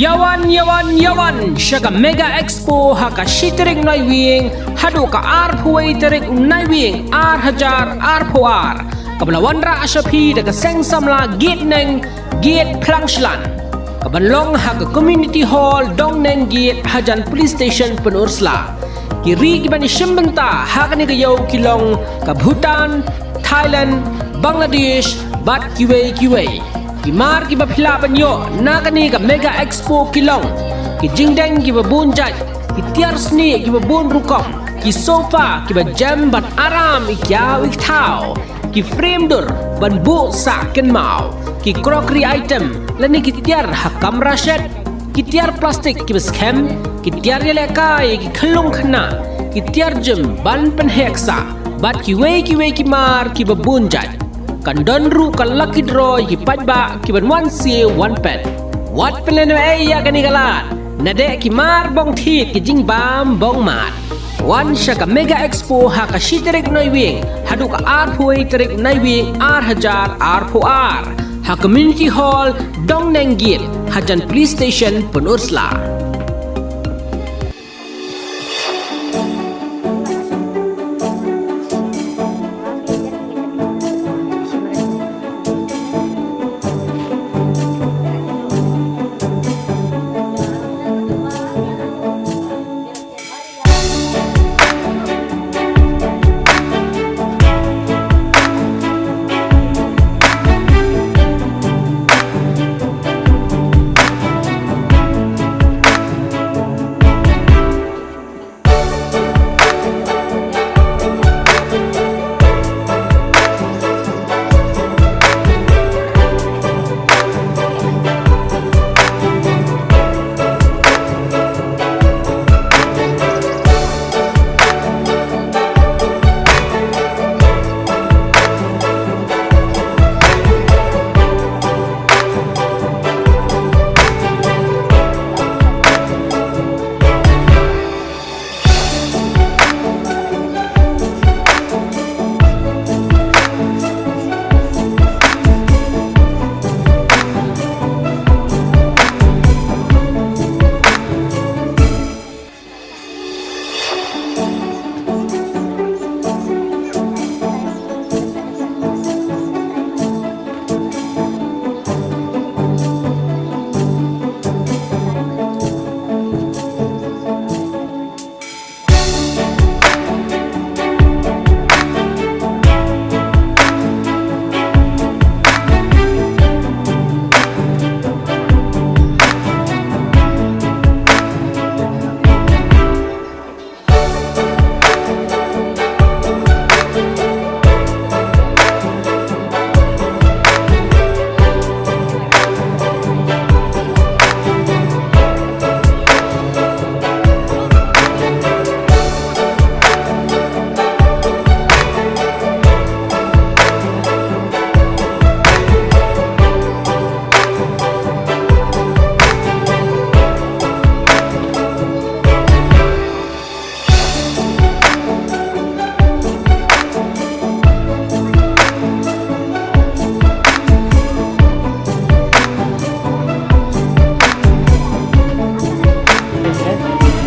Yawan Shaka Mega Expo haka shitering naiwing hadu ka arphuai terek naiwing hajar arphuar kablawan ra ashapi daga sengsamla gate neng gate plangshlan kabanlong haka community hall dong neng gate hajan police station penursla kiri kibani shimbenta haka ni kayaw kilong ka Bhutan Thailand Bangladesh bat kiwei Kimar kiba philaban yo nakani ka Mega Expo kilong ki jingdeng kiba bunjai ki tiarsni kiba bun rukom ki sofa kiba jam bat aram ikyaw ikthaw ki frame dur ban bu sa ken mau ki crockery item lani ki tiar hakam rashet ki tiar plastik kiba scam ki tiar yelekai ki khlung khna ki tiar jum ban pen heksa bat ki wei kimar kiba bunjai kan donru kan lucky draw ki pajba ki ban one see one pen wat peleno ya kani galat nade ki mar bong thit ki jing bam bong mat one shaka Mega Expo haka shiterek noiwing hadu ka arphuai terek naiwing hajar arphuar ha community hall dong nenggit hajan police station penursla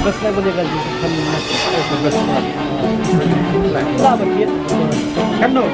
बसला बोलेगा जी हम बसला ला बतिए कन्नो